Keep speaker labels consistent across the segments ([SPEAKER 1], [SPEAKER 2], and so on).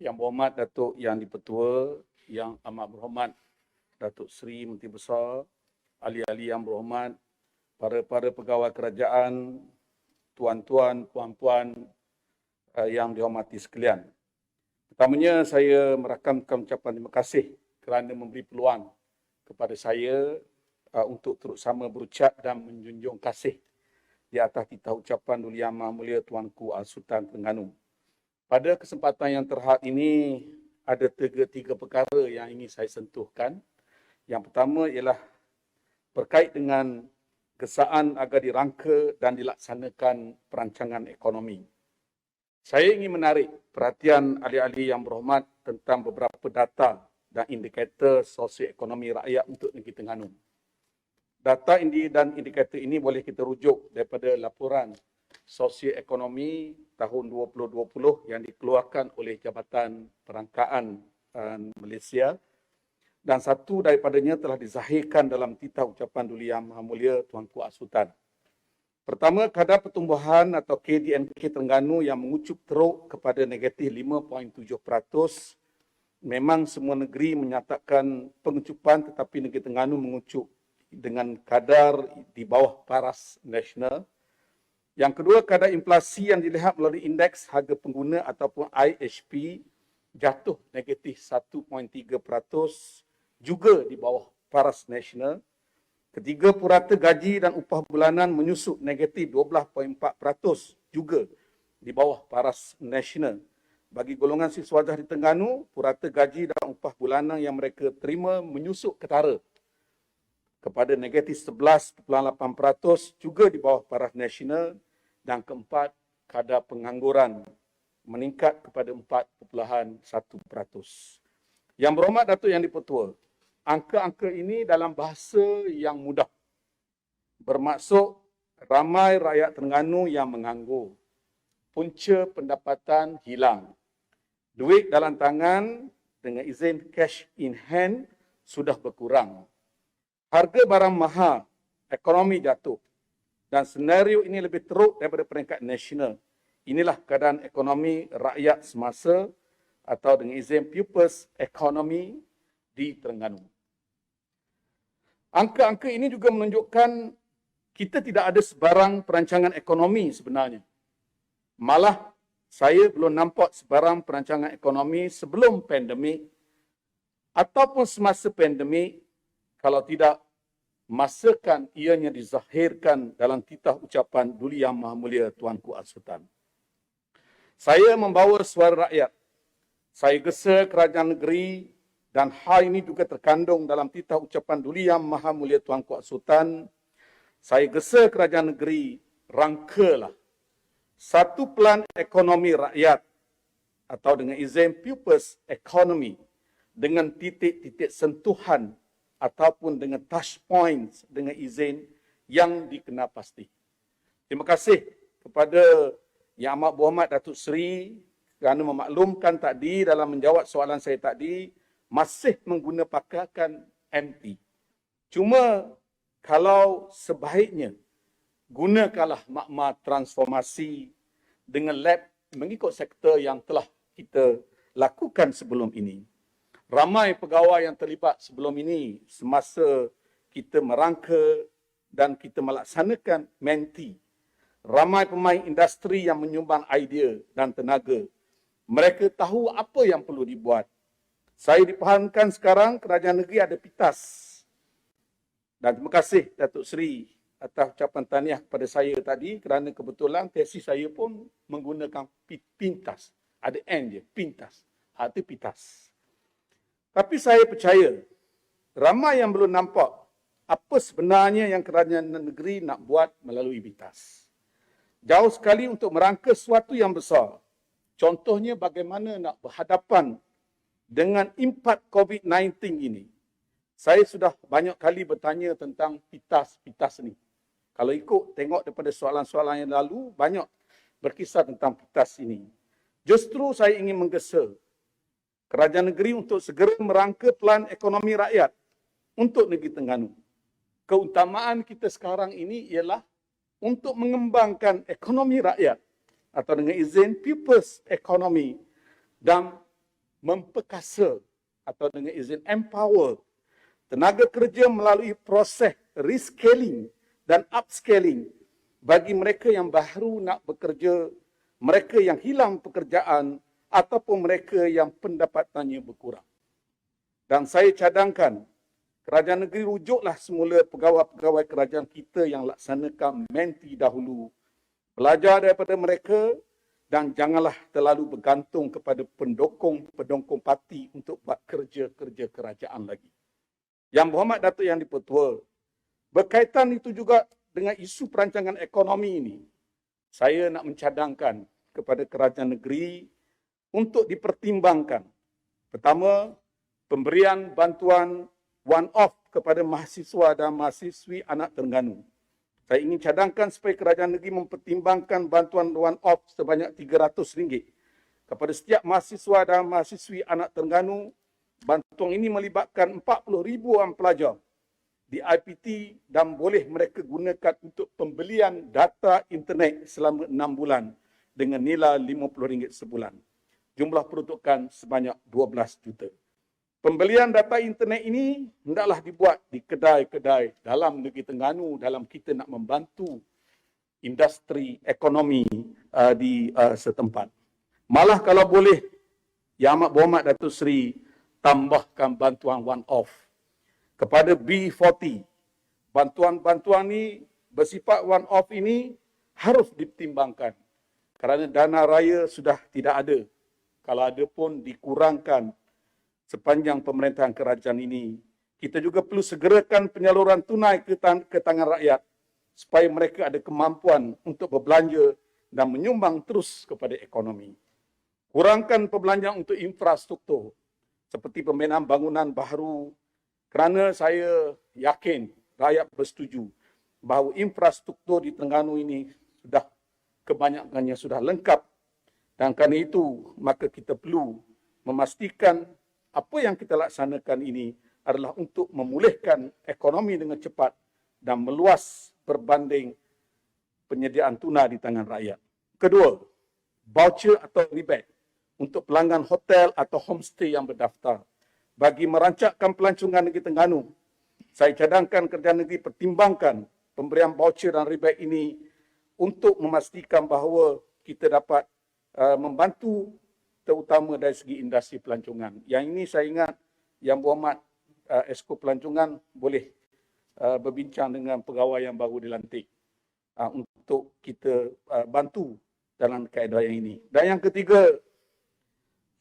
[SPEAKER 1] Yang berhormat Datuk Yang di-Pertua, Yang amat berhormat Datuk Seri Menteri Besar, ahli-ahli yang berhormat, para pegawai kerajaan, tuan-tuan, puan-puan yang dihormati sekalian. Pertamanya saya merakamkan ucapan terima kasih kerana memberi peluang kepada saya untuk terus sama berucap dan menjunjung kasih di atas titah ucapan Duli Yang Maha Mulia Tuanku Al-Sultan Terengganu. Pada kesempatan yang terhad ini, ada tiga perkara yang ingin saya sentuhkan. Yang pertama ialah berkait dengan gesaan agar dirangka dan dilaksanakan perancangan ekonomi. Saya ingin menarik perhatian ahli-ahli yang berhormat tentang beberapa data dan indikator sosioekonomi rakyat untuk negeri Terengganu. Data dan indikator ini boleh kita rujuk daripada laporan sosioekonomi tahun 2020 yang dikeluarkan oleh Jabatan Perangkaan Malaysia, dan satu daripadanya telah dizahirkan dalam titah ucapan Duli Yang Maha Mulia Tuanku Al-Sultan. Pertama, kadar pertumbuhan atau KDNK Terengganu yang mengucup teruk kepada negatif 5.7%. Memang semua negeri menyatakan pengucupan, tetapi negeri Terengganu mengucup dengan kadar di bawah paras nasional. Yang kedua, kadar inflasi yang dilihat melalui indeks harga pengguna ataupun IHP jatuh negatif 1.3%, juga di bawah paras nasional. Ketiga, purata gaji dan upah bulanan menyusut negatif 12.4%, juga di bawah paras nasional. Bagi golongan siswadah di Terengganu, purata gaji dan upah bulanan yang mereka terima menyusut ketara kepada negatif 11.8%, juga di bawah paras nasional. Dan keempat, kadar pengangguran meningkat kepada 4.1%. Yang berhormat Datuk Yang di-Pertua, angka-angka ini dalam bahasa yang mudah bermaksud ramai rakyat Terengganu yang menganggur, punca pendapatan hilang, duit dalam tangan dengan izin cash in hand sudah berkurang, harga barang mahal, ekonomi jatuh, dan senario ini lebih teruk daripada peringkat nasional. Inilah keadaan ekonomi rakyat semasa atau dengan izin People's Economy di Terengganu. Angka-angka ini juga menunjukkan kita tidak ada sebarang perancangan ekonomi sebenarnya. Malah saya belum nampak sebarang perancangan ekonomi sebelum pandemik ataupun semasa pandemik, kalau tidak masakan ianya dizahirkan dalam titah ucapan Duli Yang Maha Mulia Tuanku Al-Sultan. Saya membawa suara rakyat. Saya gesa kerajaan negeri, dan hal ini juga terkandung dalam titah ucapan Duli Yang Maha Mulia Tuanku Al-Sultan. Saya gesa kerajaan negeri, rangkalah satu pelan ekonomi rakyat atau dengan izin People's Economy dengan titik-titik sentuhan ataupun dengan touch points dengan izin yang dikenal pasti. Terima kasih kepada Yang Amat Berhormat Datuk Seri kerana memaklumkan tadi dalam menjawab soalan saya tadi, masih menggunakan pakaian MT. Cuma kalau sebaiknya gunakanlah makna transformasi dengan lab mengikut sektor yang telah kita lakukan sebelum ini. Ramai pegawai yang terlibat sebelum ini semasa kita merangka dan kita melaksanakan menti. Ramai pemain industri yang menyumbang idea dan tenaga. Mereka tahu apa yang perlu dibuat. Saya dipahamkan sekarang kerajaan negeri ada PITAS. Dan terima kasih Datuk Seri atas ucapan tahniah kepada saya tadi kerana kebetulan tesis saya pun menggunakan PINTAS. Ada N dia, PINTAS. Itu PITAS. Tapi saya percaya, ramai yang belum nampak apa sebenarnya yang kerajaan negeri nak buat melalui PITAS. Jauh sekali untuk merangka sesuatu yang besar. Contohnya bagaimana nak berhadapan dengan impak COVID-19 ini. Saya sudah banyak kali bertanya tentang PITAS ni. Kalau ikut tengok daripada soalan-soalan yang lalu, banyak berkisar tentang PITAS ini. Justru saya ingin menggesa kerajaan negeri untuk segera merangka pelan ekonomi rakyat untuk negeri Terengganu. Keutamaan kita sekarang ini ialah untuk mengembangkan ekonomi rakyat atau dengan izin People's Economy dan memperkasa atau dengan izin empower tenaga kerja melalui proses rescaling dan upscaling bagi mereka yang baru nak bekerja, mereka yang hilang pekerjaan ataupun mereka yang pendapatannya berkurang. Dan saya cadangkan kerajaan negeri rujuklah semula pegawai-pegawai kerajaan kita yang laksanakan menti dahulu. Belajar daripada mereka dan janganlah terlalu bergantung kepada pendokong parti untuk buat kerja-kerja kerajaan lagi. Yang Berhormat Datuk Yang di-Pertua, berkaitan itu juga dengan isu perancangan ekonomi ini, saya nak mencadangkan kepada kerajaan negeri untuk dipertimbangkan. Pertama, pemberian bantuan one-off kepada mahasiswa dan mahasiswi anak Terengganu. Saya ingin cadangkan supaya kerajaan negeri mempertimbangkan bantuan one-off sebanyak RM300 kepada setiap mahasiswa dan mahasiswi anak Terengganu. Bantuan ini melibatkan 40,000 orang pelajar di IPT dan boleh mereka gunakan untuk pembelian data internet selama 6 bulan dengan nilai RM50 sebulan. Jumlah peruntukan sebanyak 12 juta. Pembelian data internet ini hendaklah dibuat di kedai-kedai dalam negeri Terengganu dalam kita nak membantu industri ekonomi di setempat. Malah kalau boleh, Yang Amat Berhormat Datuk Seri tambahkan bantuan one-off kepada B40. Bantuan-bantuan ini bersifat one-off ini harus dipertimbangkan kerana dana raya sudah tidak ada. Kalau ada pun dikurangkan sepanjang pemerintahan kerajaan ini. Kita juga perlu segerakan penyaluran tunai ke tangan rakyat supaya mereka ada kemampuan untuk berbelanja dan menyumbang terus kepada ekonomi. Kurangkan perbelanjaan untuk infrastruktur seperti pembinaan bangunan baru, kerana saya yakin rakyat bersetuju bahawa infrastruktur di Terengganu ini sudah kebanyakannya sudah lengkap, dan kerana itu maka kita perlu memastikan apa yang kita laksanakan ini adalah untuk memulihkan ekonomi dengan cepat dan meluas berbanding penyediaan tunai di tangan rakyat. Kedua, voucher atau rebate untuk pelanggan hotel atau homestay yang berdaftar. Bagi merancangkan pelancongan negeri Terengganu, saya cadangkan kerajaan negeri pertimbangkan pemberian voucher dan rebate ini untuk memastikan bahawa kita dapat membantu terutama dari segi industri pelancongan. Yang ini saya ingat Yang Berhormat Esko Pelancongan boleh berbincang dengan pegawai yang baru dilantik untuk kita bantu dalam kaedah yang ini. Dan yang ketiga,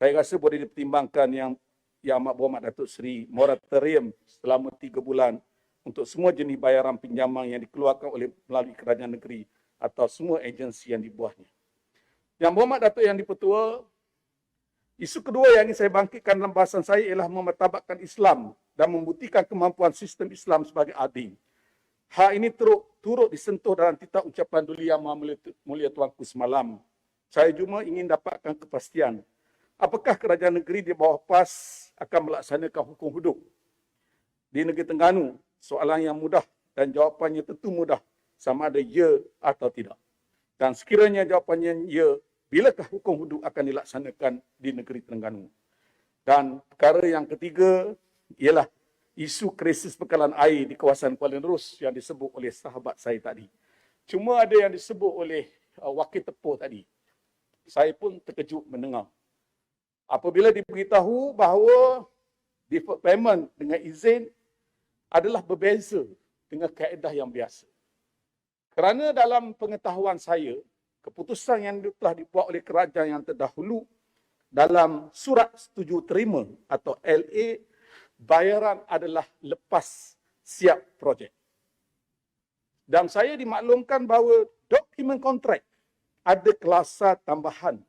[SPEAKER 1] saya rasa boleh dipertimbangkan Yang Amat Berhormat Datuk Seri moratorium selama 3 bulan untuk semua jenis bayaran pinjaman yang dikeluarkan melalui kerajaan negeri atau semua agensi yang dibuatnya. Yang Berhormat Datuk Yang di-Pertua, isu kedua yang ingin saya bangkitkan dalam bahasan saya ialah memartabatkan Islam dan membuktikan kemampuan sistem Islam sebagai adil. Hal ini turut disentuh dalam titah ucapan Duli Yang Maha Mulia Tuanku semalam. Saya cuma ingin dapatkan kepastian, apakah kerajaan negeri di bawah PAS akan melaksanakan hukum hudud di negeri Terengganu? Soalan yang mudah dan jawapannya tentu mudah, sama ada ya atau tidak. Dan sekiranya jawapannya ya, bilakah hukum hudud akan dilaksanakan di negeri Terengganu? Dan perkara yang ketiga ialah isu krisis bekalan air di kawasan Kuala Nerus yang disebut oleh sahabat saya tadi. Cuma ada yang disebut oleh wakil tepuh tadi. Saya pun terkejut mendengar. Apabila diberitahu bahawa deferred payment dengan izin adalah berbeza dengan kaedah yang biasa. Kerana dalam pengetahuan saya, keputusan yang telah dibuat oleh kerajaan yang terdahulu dalam surat setuju terima atau LA, bayaran adalah lepas siap projek. Dan saya dimaklumkan bahawa dokumen kontrak ada kelasa tambahan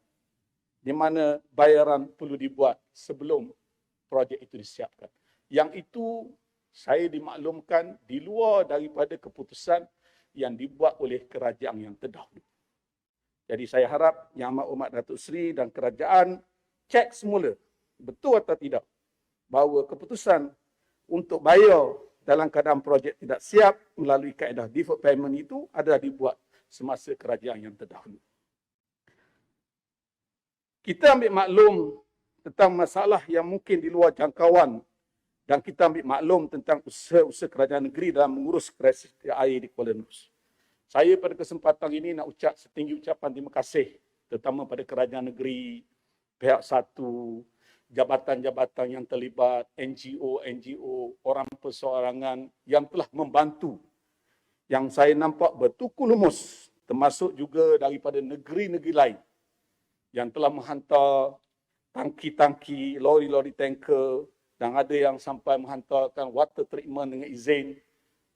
[SPEAKER 1] di mana bayaran perlu dibuat sebelum projek itu disiapkan. Yang itu saya dimaklumkan di luar daripada keputusan yang dibuat oleh kerajaan yang terdahulu. Jadi saya harap Yang Amat Berhormat Datuk Seri dan kerajaan cek semula betul atau tidak bahawa keputusan untuk bayar dalam keadaan projek tidak siap melalui kaedah deferred payment itu adalah dibuat semasa kerajaan yang terdahulu. Kita ambil maklum tentang masalah yang mungkin di luar jangkauan dan kita ambil maklum tentang usaha-usaha kerajaan negeri dalam mengurus krisis air di Kuala Nus. Saya pada kesempatan ini nak ucap setinggi ucapan terima kasih terutama pada kerajaan negeri, pihak satu, jabatan-jabatan yang terlibat, NGO, orang perseorangan yang telah membantu. Yang saya nampak bertukul lumus, termasuk juga daripada negeri-negeri lain yang telah menghantar tangki-tangki, lori-lori tanker dan ada yang sampai menghantarkan water treatment dengan izin.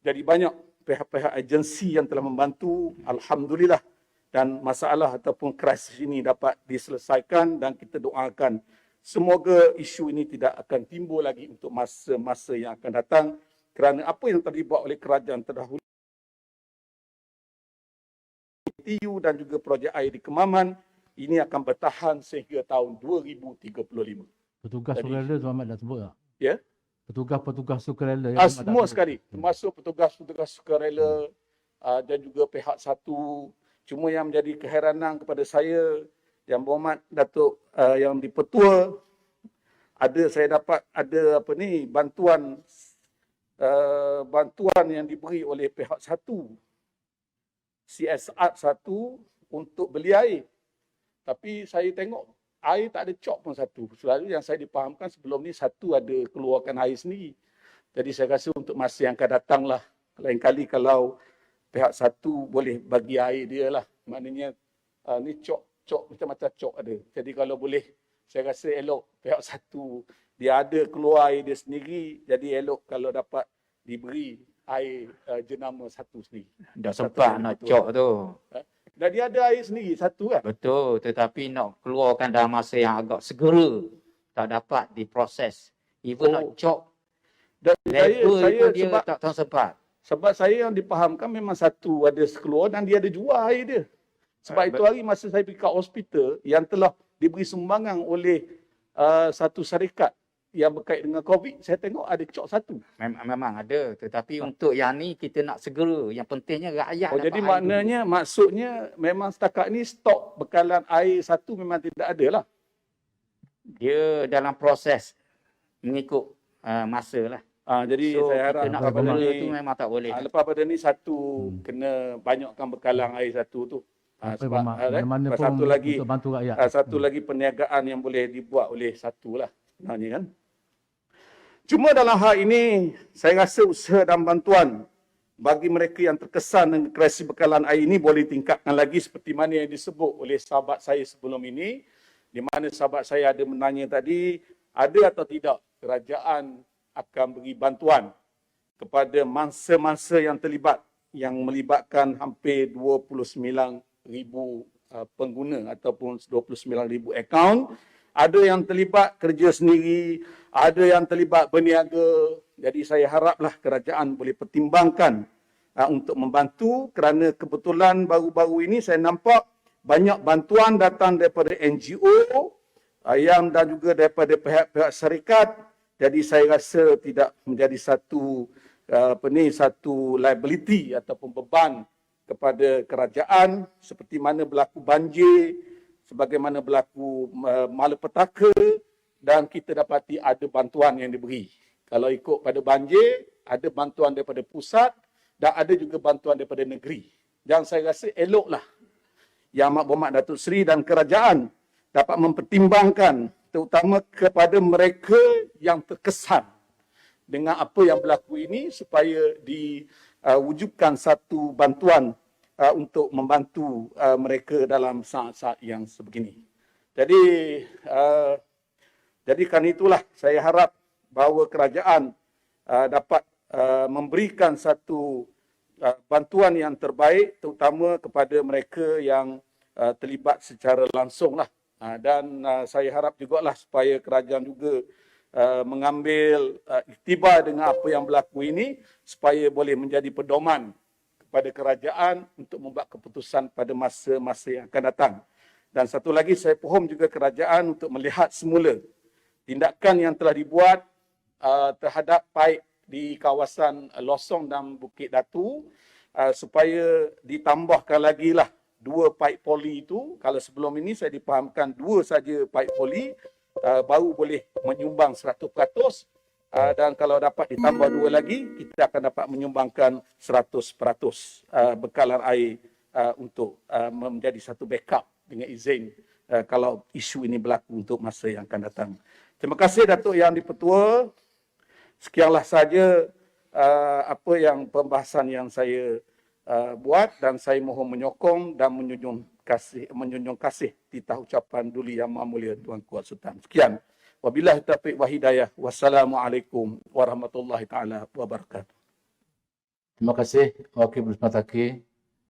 [SPEAKER 1] Jadi banyak pihak-pihak agensi yang telah membantu, alhamdulillah, dan masalah ataupun krisis ini dapat diselesaikan dan kita doakan semoga isu ini tidak akan timbul lagi untuk masa-masa yang akan datang kerana apa yang telah dibuat oleh kerajaan terdahulu TU dan juga projek air di Kemaman ini akan bertahan sehingga tahun 2035.
[SPEAKER 2] Petugas
[SPEAKER 1] Jadi,
[SPEAKER 2] sukarela tu Ahmad dah sebut tak?
[SPEAKER 1] Ya.
[SPEAKER 2] Petugas sukarela yang Ahmad dah
[SPEAKER 1] Semua
[SPEAKER 2] sebut.
[SPEAKER 1] sekali, termasuk petugas-petugas sukarela dan juga pihak satu. Cuma yang menjadi keheranan kepada saya, Yang Berhormat Datuk Yang di-Pertua, saya dapat ada bantuan yang diberi oleh pihak satu, CSR satu untuk beli air. Tapi saya tengok air tak ada cok pun satu. Selalu yang saya dipahamkan sebelum ni satu ada keluarkan air sendiri. Jadi saya rasa untuk masa yang akan datang lah, lain kali kalau pihak satu boleh bagi air dia lah. Maknanya ni cok macam-macam cok ada. Jadi kalau boleh, saya rasa elok pihak satu dia ada keluar air dia sendiri. Jadi elok kalau dapat diberi air jenama satu sendiri.
[SPEAKER 3] Dah sempat nak cok tu.
[SPEAKER 1] Dan dia ada air sendiri satu kan?
[SPEAKER 3] Betul, tetapi nak keluarkan dalam masa yang agak segera. Tak dapat diproses. Even nak cok,
[SPEAKER 1] Dan
[SPEAKER 3] level
[SPEAKER 1] saya
[SPEAKER 3] pun dia
[SPEAKER 1] sebab
[SPEAKER 3] tak tahu sempat.
[SPEAKER 1] Sebab saya yang dipahamkan memang satu ada keluar dan dia ada jual air dia. Sebab itu hari masa saya pergi ke hospital yang telah diberi sumbangan oleh satu syarikat yang berkait dengan COVID, saya tengok ada cok satu.
[SPEAKER 3] Memang ada. Tetapi untuk yang ni kita nak segera. Yang pentingnya rakyat dapat
[SPEAKER 1] Jadi
[SPEAKER 3] air
[SPEAKER 1] maknanya, maksudnya memang setakat ni stok bekalan air satu memang tidak ada lah.
[SPEAKER 3] Dia dalam proses mengikut masa lah.
[SPEAKER 1] Jadi
[SPEAKER 3] So
[SPEAKER 1] saya harap
[SPEAKER 3] kita nak
[SPEAKER 1] lepas pada
[SPEAKER 3] segera
[SPEAKER 1] ni,
[SPEAKER 3] tu memang tak boleh.
[SPEAKER 1] lepas pada ni satu kena banyakkan bekalan air satu tu. Sebab
[SPEAKER 2] mana-mana pun
[SPEAKER 1] satu lagi
[SPEAKER 2] untuk bantu rakyat.
[SPEAKER 1] satu lagi perniagaan yang boleh dibuat oleh satu lah sebenarnya kan. Cuma dalam hal ini saya rasa usaha dan bantuan bagi mereka yang terkesan dengan krisis bekalan air ini boleh tingkatkan lagi seperti mana yang disebut oleh sahabat saya sebelum ini, di mana sahabat saya ada menanya tadi, ada atau tidak kerajaan akan beri bantuan kepada mangsa-mangsa yang terlibat, yang melibatkan hampir 29,000 pengguna ataupun 29,000 akaun. Ada yang terlibat kerja sendiri, ada yang terlibat berniaga. Jadi saya haraplah kerajaan boleh pertimbangkan untuk membantu kerana kebetulan baru-baru ini saya nampak banyak bantuan datang daripada NGO yang dan juga daripada pihak-pihak syarikat. Jadi saya rasa tidak menjadi satu satu liability ataupun beban kepada kerajaan seperti mana berlaku banjir, sebagaimana berlaku malapetaka dan kita dapati ada bantuan yang diberi. Kalau ikut pada banjir, ada bantuan daripada pusat dan ada juga bantuan daripada negeri. Dan saya rasa eloklah Yang Amat Berhormat Datuk Seri dan kerajaan dapat mempertimbangkan terutama kepada mereka yang terkesan dengan apa yang berlaku ini supaya diwujudkan satu bantuan untuk membantu mereka dalam saat-saat yang sebegini. Jadi kerana itulah saya harap bahawa kerajaan dapat memberikan satu bantuan yang terbaik terutama kepada mereka yang terlibat secara langsung lah. Dan saya harap jugalah supaya kerajaan juga mengambil iktibar dengan apa yang berlaku ini supaya boleh menjadi pedoman kepada kerajaan untuk membuat keputusan pada masa-masa yang akan datang. Dan satu lagi saya pohon juga kerajaan untuk melihat semula tindakan yang telah dibuat terhadap paip di kawasan Losong dan Bukit Datu supaya ditambahkan lagi lah 2 paip poli itu. Kalau sebelum ini saya dipahamkan 2 saja paip poli, baru boleh menyumbang 100%. Dan kalau dapat ditambah 2 lagi, kita akan dapat menyumbangkan 100% bekalan air untuk menjadi satu backup dengan izin kalau isu ini berlaku untuk masa yang akan datang. Terima kasih Datuk Yang di-Pertua. Sekianlah saja apa yang pembahasan yang saya buat, dan saya mohon menyokong dan menjunjung kasih titah ucapan Duli Yang Maha Mulia Tuan Kuat Sultan. Sekian. Wabillahi taufiq wa hidayah. Wassalamualaikum warahmatullahi taala wabarakatuh.
[SPEAKER 2] Terima kasih Wakil Bersama Takhir.